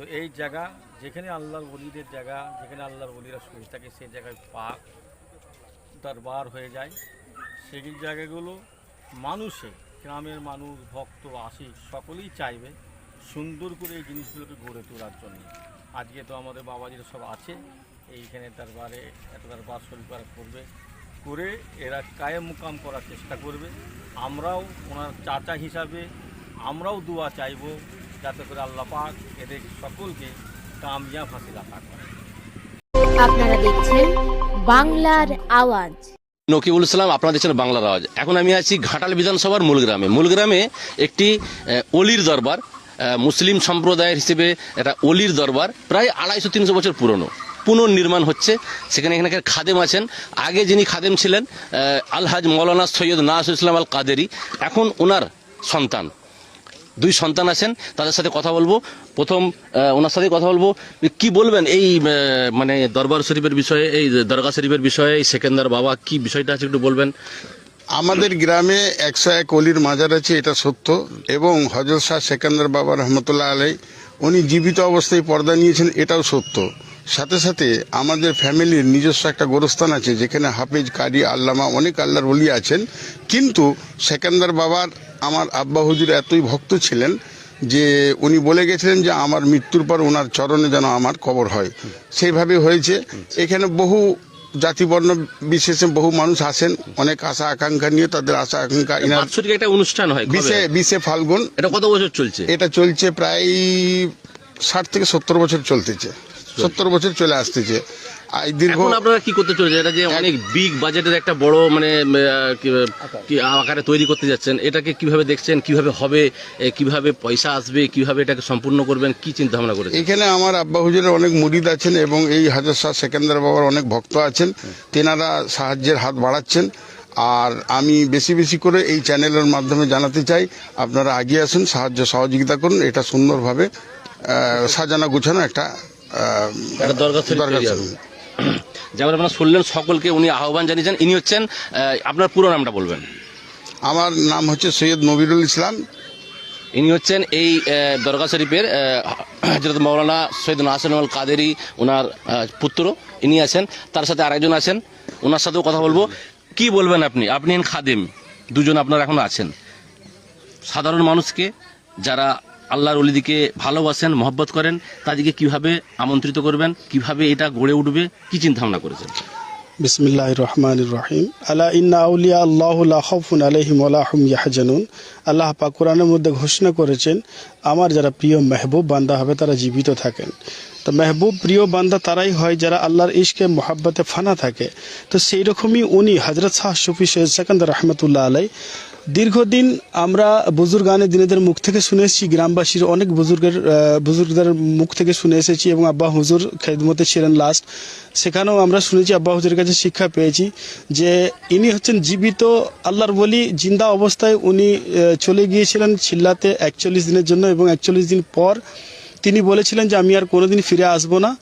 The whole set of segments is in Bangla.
তো এই জায়গা যেখানে আল্লাহর ওলিদের জায়গা, যেখানে আল্লাহর ওলিরা শুয়ে থাকে, সেই জায়গায় পাক দরবার হয়ে যায়। সেই জায়গাগুলো মানুষে, গ্রামের মানুষ, ভক্ত, আশিক সকলেই চাইবে সুন্দর করে এই জিনিসগুলোকে গড়ে তোলার জন্য। আজকে তো আমাদের বাবাজিরা সব আছে এইখানে দরবারে, এত দরবার শরীফ করবে, করে এরা কায়েম মুকাম করার চেষ্টা করবে। আমরাও ওনার চাচা হিসাবে আমরাও দোয়া চাইব যাতে করে আল্লাহ পাক এদের সকলকে কামিয়াব হাসিল আতা করে। আপনারা দেখছেন বাংলার আওয়াজ। নকিবুল ইসলাম, আপনারা দেখছেন বাংলার আওয়াজ। এখন আমি আছি ঘাটাল বিধানসভার মূলগ্রামে। মূলগ্রামে একটি অলির দরবার, মুসলিম সম্প্রদায়ের হিসেবে এটা অলির দরবার, প্রায় 250-300 বছর পুরনো, পুনর্নির্মাণ হচ্ছে। সেখানে এখানকার খাদেম আছেন। আগে যিনি খাদেম ছিলেন আলহাজ মৌলানা সৈয়দ নাসির ইসলাম আল কাদেরি, এখন ওনার সন্তান, 2 সন্তান আছেন। তাদের সাথে কথা বলবো। প্রথম ওনার সাথে কথা বলবো। কি বলবেন এই মানে দরবার শরীফের বিষয়ে, এই দরগা শরীফের বিষয়ে, এই সেকেন্দার বাবা কি বিষয়টা আছে একটু বলবেন? আমাদের গ্রামে 101 অলির মাজার আছে, এটা সত্য। এবং হযরত শাহ সেকেন্দার বাবা রহমতুল্লাহ আলাই উনি জীবিত অবস্থায় পর্দা নিয়েছেন, এটাও সত্য। সাথে সাথে আমাদের ফ্যামিলির নিজস্ব একটা গোরস্থান আছে, যেখানে হাফেজ, কারি, আল্লামা অনেক আল্লাহর ওলি আছেন। কিন্তু সেকেন্দার বাবার আমার আব্বা হুজুর এতই ভক্ত ছিলেন যে উনি বলে গেছিলেন যে আমার মৃত্যুর পর ওনার চরণে যেন আমার কবর হয়। সেইভাবে হয়েছে। এখানে বহু জাতিবর্ণ বিশেষে বহু মানুষ আসেন, অনেক আশা আকাঙ্ক্ষা নিয়ে। তাদের আশা আকাঙ্ক্ষা বাৎসরিক একটা অনুষ্ঠান হয় 20 ফাল্গুন। এটা কত বছর চলছে? এটা চলছে প্রায় 60 থেকে 70 বছর চলতেছে, 70 বছর চলে আসতেছে। এখন আপনারা কি করতে চলেছে? এটা যে অনেক বিগ বাজেটের একটা বড় মানে কি আকারে তৈরি করতে যাচ্ছেন, এটাকে কিভাবে দেখছেন? কিভাবে হবে? কিভাবে পয়সা আসবে? কিভাবে এটাকে সম্পূর্ণ করবেন? কি চিন্তা ভাবনা করেছেন? এখানে আমার আব্বা হুজুরের অনেক মুরিদ আছেন এবং এই হযরত শাহ সেকেন্দার বাবার অনেক ভক্ত আছেন। তেনারা সাহায্যের হাত বাড়াচ্ছেন। আর আমি বেশি বেশি করে এই চ্যানেলের মাধ্যমে জানাতে চাই, আপনারা এগিয়ে আসুন, সাহায্য সহযোগিতা করুন। এটা সুন্দরভাবে সাজানো গুছানো একটা দরগা শরীফ। যেমন আপনারা শুনলেন, সকলকে উনি আহ্বান জানিয়েছেন। ইনি হচ্ছেন, আপনার পুরো নামটা বলবেন? আমার নাম হচ্ছে সৈয়দ নবিরুল ইসলাম। ইনি হচ্ছেন এই দরগা শরীফের হযরত মৌলানা সৈয়দ নাসির আল কাদেরি, ওনার পুত্র ইনি আছেন। তার সাথে আরেকজন আছেন, ওনার সাথেও কথা বলবো। কি বলবেন আপনি? আপনি খাদেম, 2 জন আপনারা এখন আছেন। সাধারণ মানুষকে যারা আল্লাহর ওলিদিকে ভালোবাসেন, মহব্বত করেন, তাদেরকে কিভাবে আমন্ত্রিত করবেন, কিভাবে এটা গড়ে উঠবে, কি চিন্তা ভাবনা করেছেন? বিসমিল্লাহির রহমানির রহিম। আলা ইন্না আউলিয়া আল্লাহু লা খাউফুন আলাইহিম ওয়া লা হুম ইয়াহজানুন। আল্লাহ পাক কোরআনের মধ্যে ঘোষণা করেছেন, আমার যারা প্রিয় মেহবুব বান্দা হবে তারা জীবিত থাকেন। তো মেহবুব প্রিয় বান্দা তারাই হয় যারা আল্লাহর ইশকে মোহাব্বতে ফানা থাকে। তো সেই রকমই উনি হযরত শাহ সুফি সৈয়দ সেকেন্দার রহমতুল্লাহ আলাই দীর্ঘদিন আমরা বুজুর্গানে দিনেদের মুখ থেকে শুনে এসেছি, গ্রামবাসীর অনেক বুজুর্গদের মুখ থেকে শুনে এসেছি এবং আব্বা হুজুর খেদমতে ছিলেন লাস্ট, সেখানেও আমরা শুনেছি, আব্বা হুজুরের কাছে শিক্ষা পেয়েছি যে ইনি হচ্ছেন জীবিত আল্লাহর ওলি। জিন্দা অবস্থায় উনি চলে গিয়েছিলেন ছিল্লাতে 41 দিনের জন্য এবং 41 দিন পর তিনি বলেছিলেন যে আমি আর কোনোদিন ফিরে আসবো না।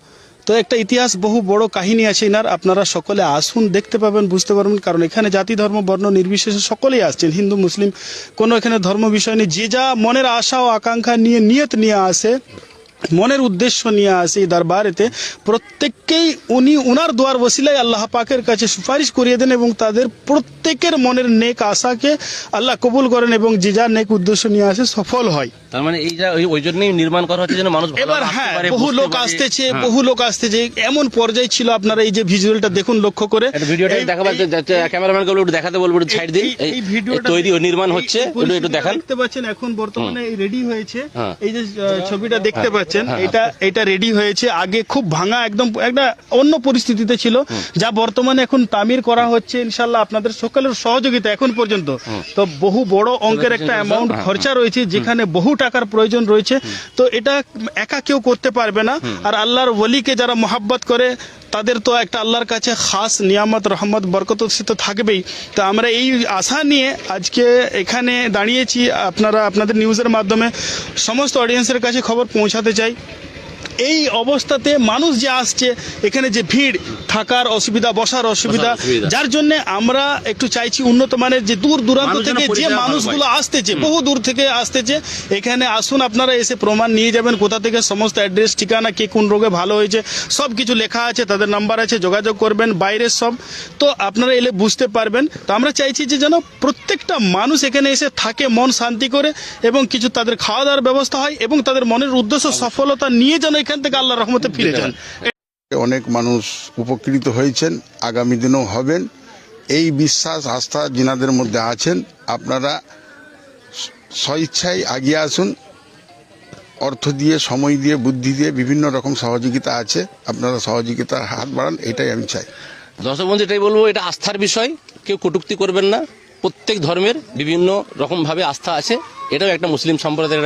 তো একটা ইতিহাস, বহু বড় কাহিনী আছে এনার। আপনারা সকলে আসুন, দেখতে পাবেন, বুঝতে পারবেন। কারণ এখানে জাতি ধর্ম বর্ণ নির্বিশেষে সকলেই আসছেন, হিন্দু মুসলিম কোনো এখানে ধর্ম বিষয় নেই। যে যা মনের আশা ও আকাঙ্ক্ষা নিয়ে নিয়ত নিয়ে আসে, মনের উদ্দেশ্য নিয়ে আসে এই দরবারেতে, প্রত্যেককেই উনি উনার দোয়ার ওসিলায় আল্লাহ পাকের কাছে সুপারিশ করিয়ে দেন এবং তাদের প্রত্যেকের মনের নেক আশাকে আল্লাহ কবুল করেন এবং যে যা নেক উদ্দেশ্য নিয়ে আসে সফল হয়। তার মানে এই যা ওই জন্যই নির্মাণ করা হচ্ছে যেন মানুষ এবার হ্যাঁ, বহু লোক আসতেছে, এমন পর্যায়ে ছিল। আপনারা এই যে ভিজুয়ালটা দেখুন লক্ষ্য করে, ভিডিওটা দেখাবার ক্যামেরাম্যানকে একটু দেখাতে বলবো, সাইড দিন। এই ভিডিওটা তৈরি নির্মাণ হচ্ছে, একটু দেখান। দেখতে পাচ্ছেন এখন বর্তমানে রেডি হয়েছে। এই যে ছবিটা দেখতে পাচ্ছেন, এটা রেডি হয়েছে। আগে খুব ভাঙা, একদম একটা অন্য পরিস্থিতিতে ছিল, যা বর্তমানে এখন তামির করা হচ্ছে ইনশাআল্লাহ আপনাদের সকলের সহযোগিতা এখন পর্যন্ত। তো বহু বড় অঙ্কের একটা অ্যামাউন্ট খরচা রয়েছে, যেখানে বহু টাকার প্রয়োজন রয়েছে। তো এটা একা কেউ করতে পারবে না। আর আল্লাহর ওলিকে যারা মোহাব্বত করে তাদের তো একটা আল্লাহর কাছে খাস নিয়ামত, রহমত, বরকত সে তো থাকবেই। তো আমরা এই আশা নিয়ে আজকে এখানে দাঁড়িয়েছি। আপনারা আপনাদের নিউজের মাধ্যমে সমস্ত অডিয়েন্সের কাছে খবর পৌঁছাতে চাই এই অবস্থাতে মানুষ যে আসছে এখানে যে ভিড়, থাকার অসুবিধা, বসার অসুবিধা, অসুবিধা। যার জন্য আমরা একটু চাইছি উন্নত মানের যে দূর দূরান্ত মানুষ যেন থেকে যে পরিষেবা ভালো মানুষগুলো পায়। আসতেছে, বহু দূর থেকে আসতেছে, এখানে আসুন, আপনারা এসে প্রমাণ নিয়ে যাবেন কোথা থেকে সমস্ত অ্যাড্রেস, ঠিকানা, কে কোন রোগে ভালো হয়েছে সব কিছু লেখা আছে, তাদের নাম্বার আছে, যোগাযোগ করবেন, বাইরের সব। তো আপনারা এলে বুঝতে পারবেন। তো আমরা চাইছি যে যেন প্রত্যেকটা মানুষ এখানে এসে থাকে মন শান্তি করে, এবং কিছু তাদের খাওয়া দাওয়ার ব্যবস্থা হয়, এবং তাদের মনের উদ্দেশ্য সফলতা নিয়ে যেন এখান থেকে আল্লাহর রহমতে ফিরে যান। অনেক মানুষ উপকৃত হয়েছেন, আগামী দিনেও হবেন, এই বিশ্বাস আস্থা যিনাদের মধ্যে আছেন। আপনারা স্বইচ্ছায় এগিয়ে আসুন, অর্থ দিয়ে, সময় দিয়ে, বুদ্ধি দিয়ে, বিভিন্ন রকম সহযোগিতা আছে, আপনারা সহযোগিতার হাত বাড়ান, এটাই আমি চাই। দর্শক বন্ধু, এটাই বলবো, এটা আস্থার বিষয়, কেউ কটূক্তি করবেন না। প্রত্যেক ধর্মের বিভিন্ন রকমভাবে আস্থা আছে, এটাও একটা মুসলিম সম্প্রদায়ের